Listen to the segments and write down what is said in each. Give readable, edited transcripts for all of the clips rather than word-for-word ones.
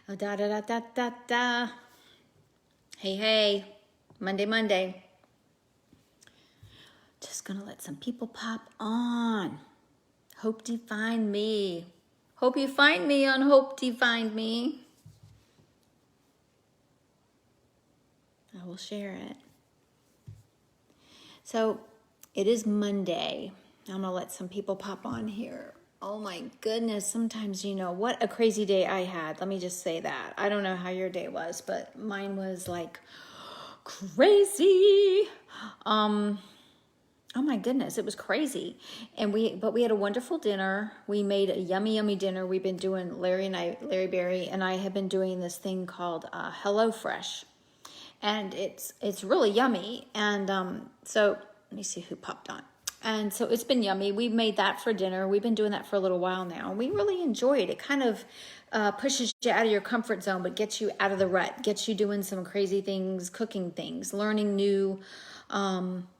Oh, da da da da da da. Hey, hey. Monday. Just gonna let some people pop on. Hope you find me. Hope you find me on Hope you find me. I will share it. So it is Monday. I'm gonna let some people pop on here. Oh my goodness, sometimes what a crazy day I had. Let me just say that. I don't know how your day was, but mine was like crazy. Oh my goodness, it was crazy. But we had a wonderful dinner. We made a yummy dinner. We've been doing, Larry Berry and I have been doing this thing called HelloFresh. And it's really yummy. And so let me see who popped on. And so it's been yummy. We made that for dinner. We've been doing that for a little while now. We really enjoy it. It kind of pushes you out of your comfort zone, but gets you out of the rut, gets you doing some crazy things, cooking things, learning new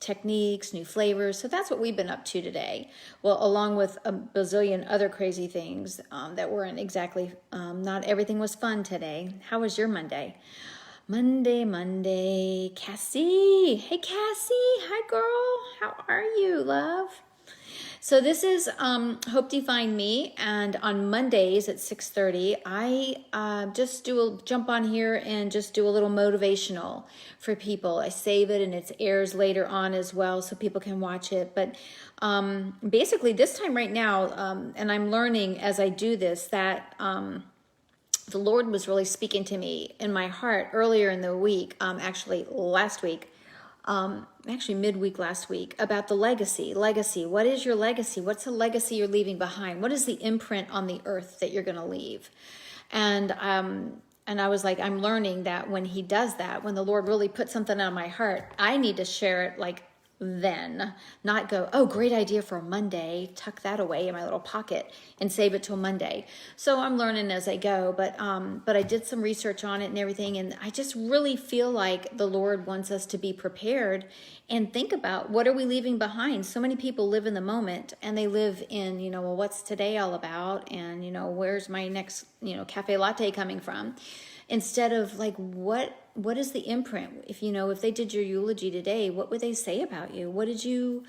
techniques, new flavors. So that's what we've been up to today. Well, along with a bazillion other crazy things that weren't exactly, not everything was fun today. How was your Monday? Monday. Cassie. Hey, Cassie. Hi, girl. How are you, love? So this is Hope You Find Me, and on Mondays at 6:30, I just jump on here and just do a little motivational for people. I save it and it airs later on as well, so people can watch it. But basically, this time right now, and I'm learning as I do this that the Lord was really speaking to me in my heart earlier in the week, actually last week. Actually midweek last week, about the legacy. What is your legacy? What's the legacy you're leaving behind? What is the imprint on the earth that you're going to leave? And I was like, I'm learning that when he does that, when the Lord really puts something on my heart, I need to share it like then, not go, oh, great idea for a Monday, tuck that away in my little pocket and save it till Monday. So I'm learning as I go, but I did some research on it and everything, and I just really feel like the Lord wants us to be prepared and think about, what are we leaving behind? So many people live in the moment, and they live in, well, what's today all about? And, where's my next, cafe latte coming from? Instead of like, what is the imprint? If they did your eulogy today, what would they say about you? What did you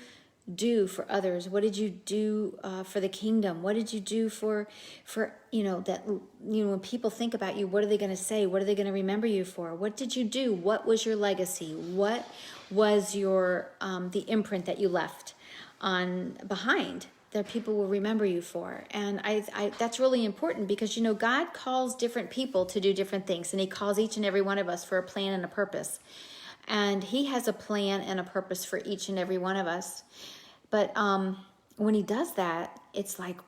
do for others? What did you do for the kingdom? What did you do for that, when people think about you, what are they going to say? What are they going to remember you for? What did you do? What was your legacy? What was your, the imprint that you left on behind that people will remember you for? And I that's really important, because God calls different people to do different things, and he calls each and every one of us for a plan and a purpose, and he has a plan and a purpose for each and every one of us. But when he does that, it's like,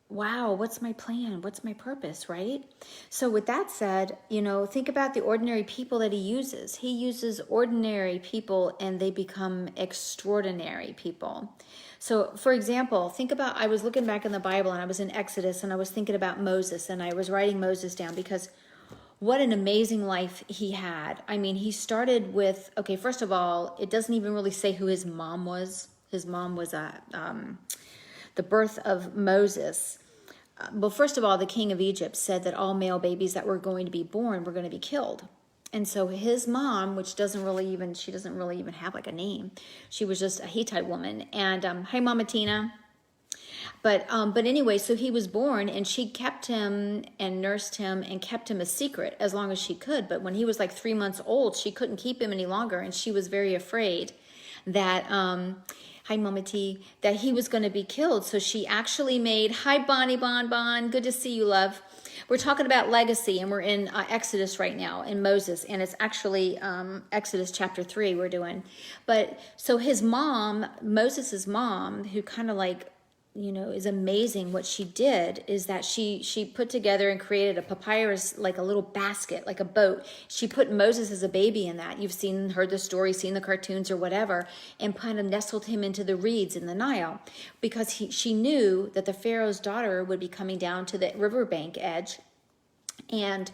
wow, what's my plan? What's my purpose, right? So with that said, think about the ordinary people that he uses. He uses ordinary people, and they become extraordinary people. So, for example, think about, I was looking back in the Bible, and I was in Exodus, and I was thinking about Moses, and I was writing Moses down, because what an amazing life he had. I mean, he started with, okay, first of all, it doesn't even really say who his mom was. His mom was the birth of Moses. Well, first of all, the king of Egypt said that all male babies that were going to be born were going to be killed. And so his mom, which she doesn't really even have like a name. She was just a Hittite woman. And hi, Mama Tina. But anyway, so he was born, and she kept him and nursed him and kept him a secret as long as she could. But when he was like 3 months old, she couldn't keep him any longer, and she was very afraid that hi, Mama T, that he was going to be killed. So she actually made, hi, Bonnie Bon, good to see you, love. We're talking about legacy, and we're in Exodus right now, in Moses, and it's actually Exodus chapter 3 we're doing. But so his mom, Moses's mom, who kind of like, is amazing. What she did is that she put together and created a papyrus, like a little basket, like a boat. She put Moses as a baby in that. You've heard the story, seen the cartoons or whatever, and kind of nestled him into the reeds in the Nile, because she knew that the Pharaoh's daughter would be coming down to the riverbank edge and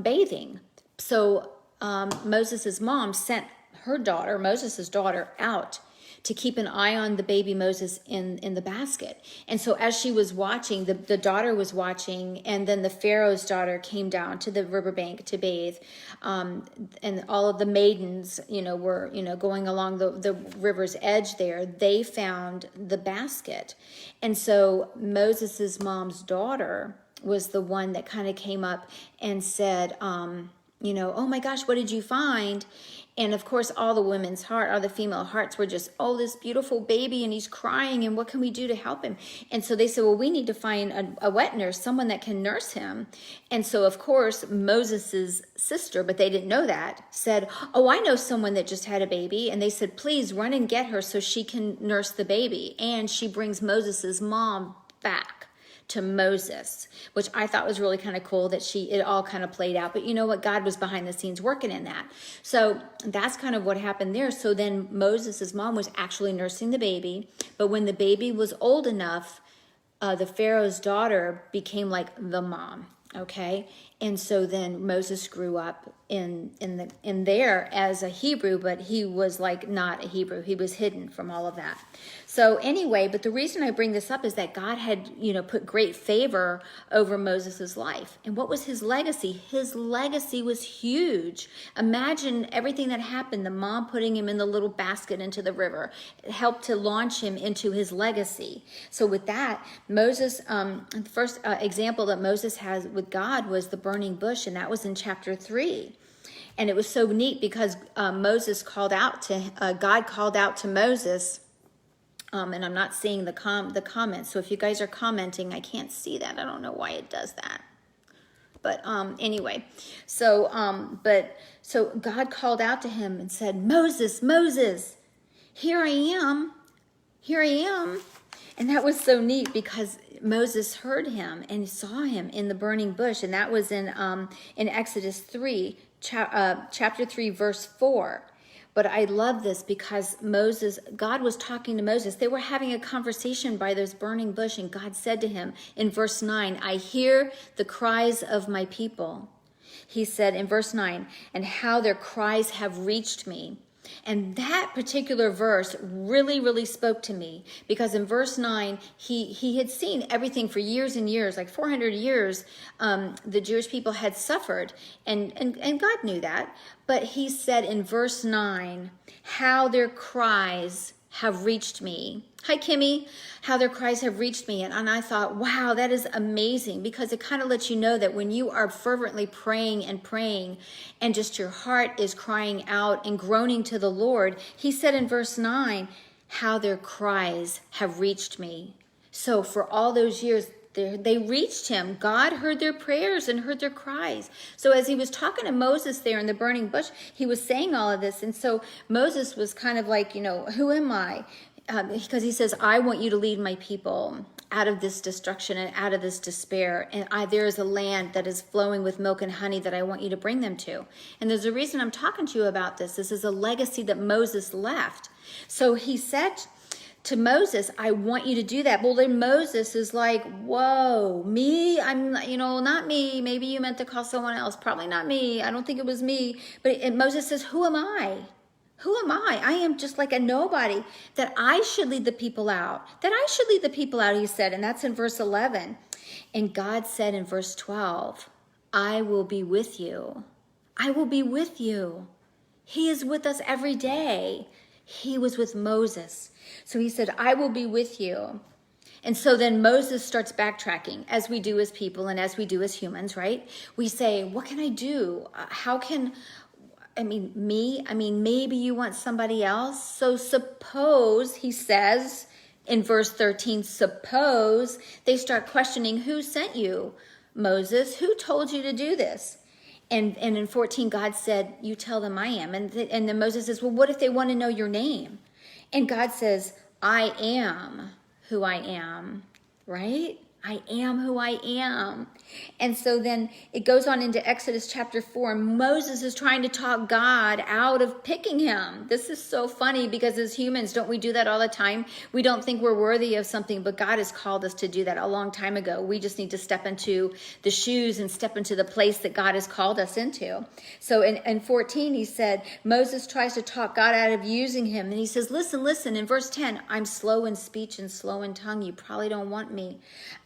bathing. So Moses's mom sent Moses's daughter out to keep an eye on the baby Moses in the basket. And so as she was watching, the daughter was watching, and then the Pharaoh's daughter came down to the riverbank to bathe. And all of the maidens, were, going along the river's edge there. They found the basket. And so Moses's mom's daughter was the one that kind of came up and said, oh my gosh, what did you find? And of course, all the female hearts were just, oh, this beautiful baby, and he's crying, and what can we do to help him? And so they said, well, we need to find a wet nurse, someone that can nurse him. And so, of course, Moses's sister, but they didn't know that, said, oh, I know someone that just had a baby. And they said, please run and get her so she can nurse the baby. And she brings Moses's mom back to Moses, which I thought was really kind of cool that it all kind of played out. But you know what? God was behind the scenes working in that. So that's kind of what happened there. So then Moses's mom was actually nursing the baby. But when the baby was old enough, the Pharaoh's daughter became like the mom. Okay. And so then Moses grew up in there as a Hebrew, but he was like not a Hebrew. He was hidden from all of that. So anyway, but the reason I bring this up is that God had, put great favor over Moses's life. And what was his legacy? His legacy was huge. Imagine everything that happened. The mom putting him in the little basket into the river. It helped to launch him into his legacy. So with that, Moses, the first example that Moses has with God was the burning bush, and that was in chapter 3. And it was so neat because God called out to Moses. And I'm not seeing the comments. So if you guys are commenting, I can't see that. I don't know why it does that. But anyway, so God called out to him and said, Moses, Moses, here I am. And that was so neat because Moses heard him and saw him in the burning bush. And that was in Exodus 3, chapter 3, verse 4. But I love this because God was talking to Moses. They were having a conversation by this burning bush, and God said to him in verse 9, I hear the cries of my people. He said in verse 9, and how their cries have reached me. And that particular verse really, really spoke to me because in verse 9, he had seen everything for years and years, like 400 years, the Jewish people had suffered, and God knew that. But he said in verse 9, how their cries have reached me. Hi, Kimmy. How their cries have reached me. And I thought, wow, that is amazing because it kind of lets you know that when you are fervently praying and just your heart is crying out and groaning to the Lord, he said in verse 9, how their cries have reached me. So for all those years, they reached him. God heard their prayers and heard their cries. So as he was talking to Moses there in the burning bush, he was saying all of this. And so Moses was kind of like, who am I? Because he says, I want you to lead my people out of this destruction and out of this despair. And there is a land that is flowing with milk and honey that I want you to bring them to. And there's a reason I'm talking to you about this. This is a legacy that Moses left. So he said to Moses, I want you to do that. Well, then Moses is like, whoa, me? I'm, not me. Maybe you meant to call someone else. Probably not me. I don't think it was me. But Moses says, who am I? Who am I? I am just like a nobody that I should lead the people out. He said. And that's in verse 11. And God said in verse 12, I will be with you. I will be with you. He is with us every day. He was with Moses. So he said, I will be with you. And so then Moses starts backtracking, as we do as people and as we do as humans, right? We say, what can I do? Maybe you want somebody else. So suppose, he says in verse 13, suppose they start questioning, who sent you, Moses? Who told you to do this? And in 14, God said, you tell them I am. And then Moses says, well, what if they want to know your name? And God says, I am who I am, right? I am who I am. And so then it goes on into Exodus chapter 4. Moses is trying to talk God out of picking him. This is so funny because as humans, don't we do that all the time? We don't think we're worthy of something, but God has called us to do that a long time ago. We just need to step into the shoes and step into the place that God has called us into. So in 14, he said, Moses tries to talk God out of using him. And he says, listen, in verse 10, I'm slow in speech and slow in tongue. You probably don't want me.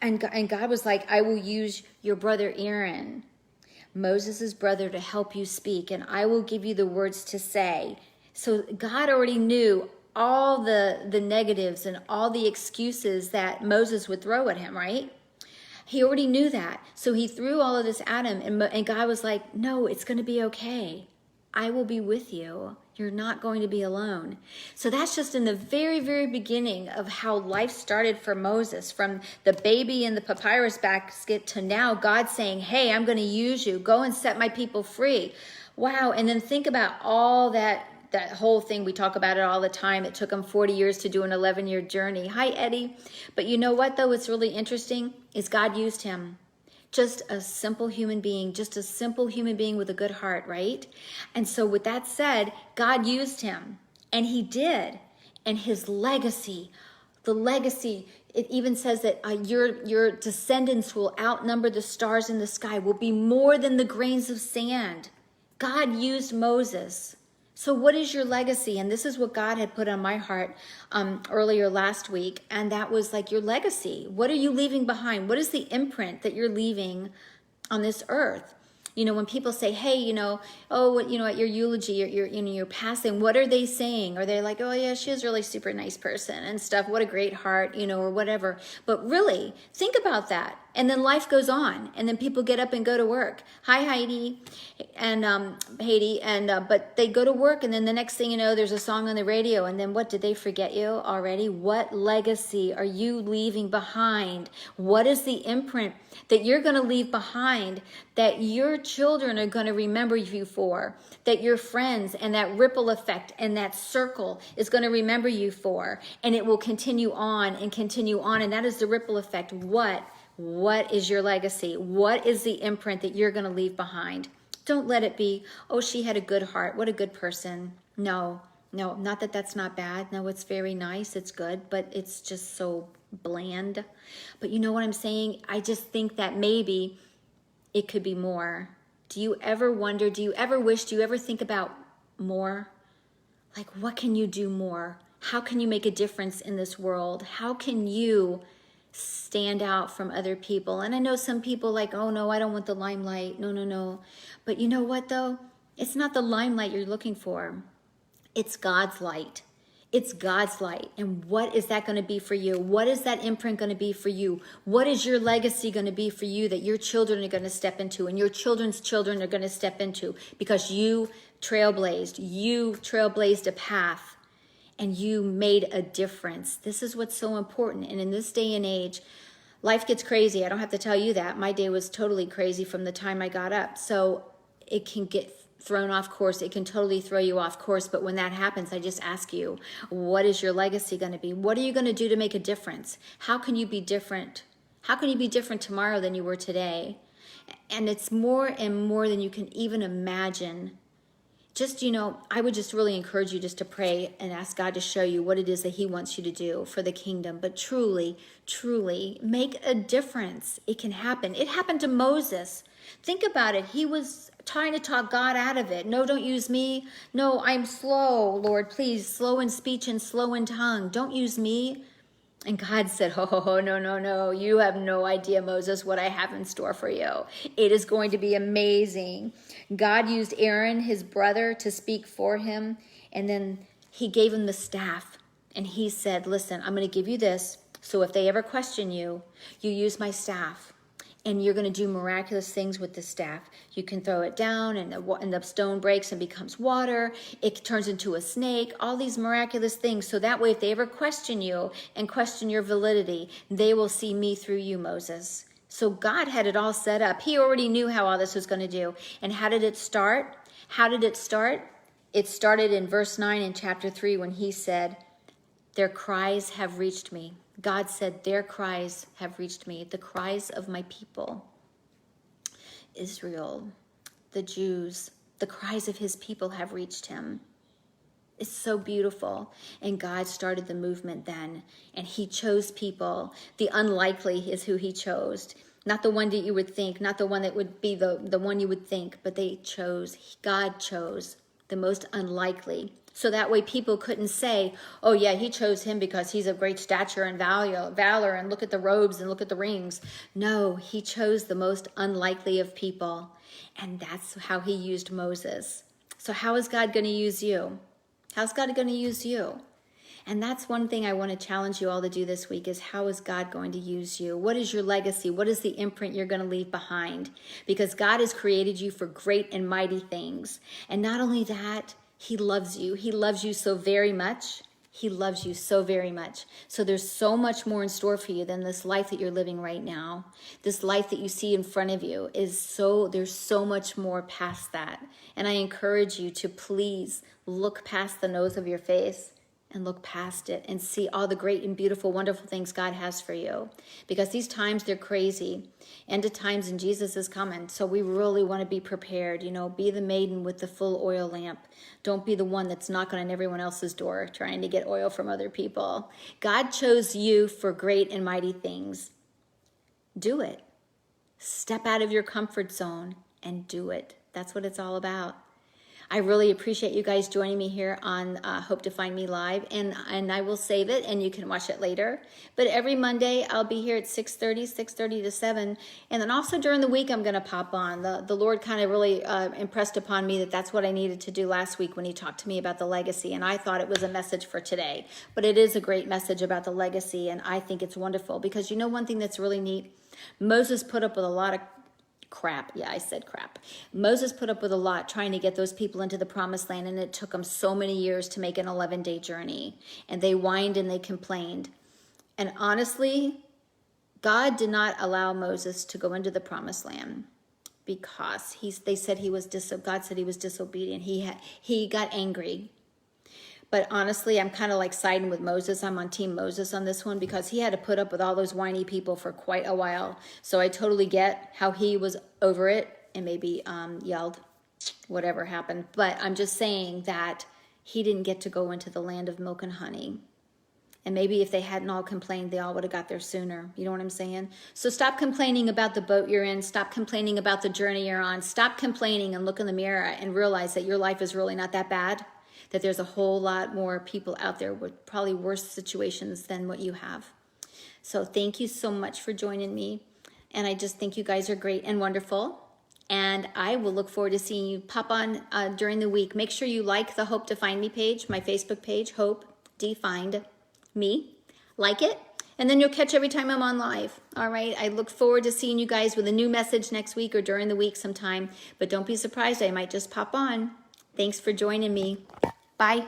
And God was like, I will use your brother Aaron, Moses' brother, to help you speak, and I will give you the words to say. So God already knew all the negatives and all the excuses that Moses would throw at him, right? He already knew that. So he threw all of this at him, and God was like, no, it's going to be okay. I will be with you. You're not going to be alone. So that's just in the very, very beginning of how life started for Moses, from the baby in the papyrus basket to now God saying, hey, I'm going to use you. Go and set my people free. Wow. And then think about all that whole thing. We talk about it all the time. It took him 40 years to do an 11-year journey. Hi, Eddie. But you know what, though? What's really interesting is God used him. Just a simple human being with a good heart, right? And so with that said, God used him, and he did. And his legacy, it even says that your descendants will outnumber the stars in the sky, will be more than the grains of sand. God used Moses. So what is your legacy? And this is what God had put on my heart earlier last week. And that was like your legacy. What are you leaving behind? What is the imprint that you're leaving on this earth? You know, when people say, hey, at your eulogy, you're passing, what are they saying? Are they like, oh yeah, she was a really super nice person and stuff. What a great heart, or whatever. But really, think about that. And then life goes on, and then people get up and go to work. Hi, Heidi, and Haiti, and but they go to work, and then the next thing you know, there's a song on the radio, and then what? Did they forget you already? What legacy are you leaving behind? What is the imprint that you're going to leave behind that your children are going to remember you for? That your friends and that ripple effect and that circle is going to remember you for, and it will continue on and continue on, and that is the ripple effect. What is your legacy? What is the imprint that you're going to leave behind? Don't let it be, oh, she had a good heart. What a good person. No, not that that's not bad. No, it's very nice. It's good, but it's just so bland. But you know what I'm saying? I just think that maybe it could be more. Do you ever wonder, do you ever wish, do you ever think about more? Like, what can you do more? How can you make a difference in this world? How can you stand out from other people? And I know some people like, oh no, I don't want the limelight. No. But you know what though? It's not the limelight you're looking for. It's God's light. It's God's light. And what is that going to be for you? What is that imprint going to be for you? What is your legacy going to be for you that your children are going to step into and your children's children are going to step into because you trailblazed a path. And you made a difference. This is what's so important. And in this day and age, life gets crazy. I don't have to tell you that. My day was totally crazy from the time I got up. So it can get thrown off course. It can totally throw you off course. But when that happens, I just ask you, what is your legacy going to be? What are you going to do to make a difference? How can you be different? How can you be different tomorrow than you were today? And it's more and more than you can even imagine. Just, I would just really encourage you just to pray and ask God to show you what it is that he wants you to do for the kingdom. But truly, truly make a difference. It can happen. It happened to Moses. Think about it. He was trying to talk God out of it. No, don't use me. No, I'm slow, Lord, please. Slow in speech and slow in tongue. Don't use me. And God said, oh, no. You have no idea, Moses, what I have in store for you. It is going to be amazing. God used Aaron, his brother, to speak for him. And then he gave him the staff. And he said, listen, I'm going to give you this. So if they ever question you, you use my staff. And you're going to do miraculous things with the staff. You can throw it down and the stone breaks and becomes water. It turns into a snake. All these miraculous things. So that way, if they ever question you and question your validity, they will see me through you, Moses. So God had it all set up. He already knew how all this was going to do. And how did it start? It started in verse 9 in chapter 3 when he said, their cries have reached me. God said, their cries have reached me, the cries of my people, Israel, the Jews, the cries of his people have reached him. It's so beautiful. And God started the movement then. And he chose people. The unlikely is who he chose. Not the one that you would think, not the one that would be the one you would think, but God chose the most unlikely. So that way people couldn't say, oh yeah, he chose him because he's of great stature and valor, and look at the robes and look at the rings. No, he chose the most unlikely of people. And that's how he used Moses. So how is God going to use you? How's God going to use you? And that's one thing I want to challenge you all to do this week is, how is God going to use you? What is your legacy? What is the imprint you're going to leave behind? Because God has created you for great and mighty things. And not only that, he loves you. He loves you so very much. He loves you so very much. So there's so much more in store for you than this life that you're living right now. This life that you see in front of you there's so much more past that. And I encourage you to please look past the nose of your face and look past it and see all the great and beautiful, wonderful things God has for you. Because these times, they're crazy. End of times, and Jesus is coming. So we really want to be prepared. Be the maiden with the full oil lamp. Don't be the one that's knocking on everyone else's door trying to get oil from other people. God chose you for great and mighty things. Do it. Step out of your comfort zone and do it. That's what it's all about. I really appreciate you guys joining me here on Hope to Find Me Live, and I will save it, and you can watch it later. But every Monday, I'll be here at 6:30 to 7, and then also during the week, I'm going to pop on. The Lord kind of really impressed upon me that that's what I needed to do last week when he talked to me about the legacy, and I thought it was a message for today. But it is a great message about the legacy, and I think it's wonderful, because one thing that's really neat, Moses put up with a lot of crap. Yeah, I said crap. Moses put up with a lot trying to get those people into the promised land, and it took them so many years to make an 11-day journey. And they whined and they complained. And honestly, God did not allow Moses to go into the promised land because God said he was disobedient. He got angry. But honestly, I'm kind of like siding with Moses. I'm on Team Moses on this one, because he had to put up with all those whiny people for quite a while. So I totally get how he was over it and maybe yelled, whatever happened. But I'm just saying that he didn't get to go into the land of milk and honey. And maybe if they hadn't all complained, they all would have got there sooner. You know what I'm saying? So stop complaining about the boat you're in. Stop complaining about the journey you're on. Stop complaining and look in the mirror and realize that your life is really not that bad. That there's a whole lot more people out there with probably worse situations than what you have. So thank you so much for joining me. And I just think you guys are great and wonderful. And I will look forward to seeing you pop on during the week. Make sure you like the Hope to Find Me page, my Facebook page, Hope Defined Me. Like it. And then you'll catch every time I'm on live. All right. I look forward to seeing you guys with a new message next week or during the week sometime. But don't be surprised. I might just pop on. Thanks for joining me. Bye.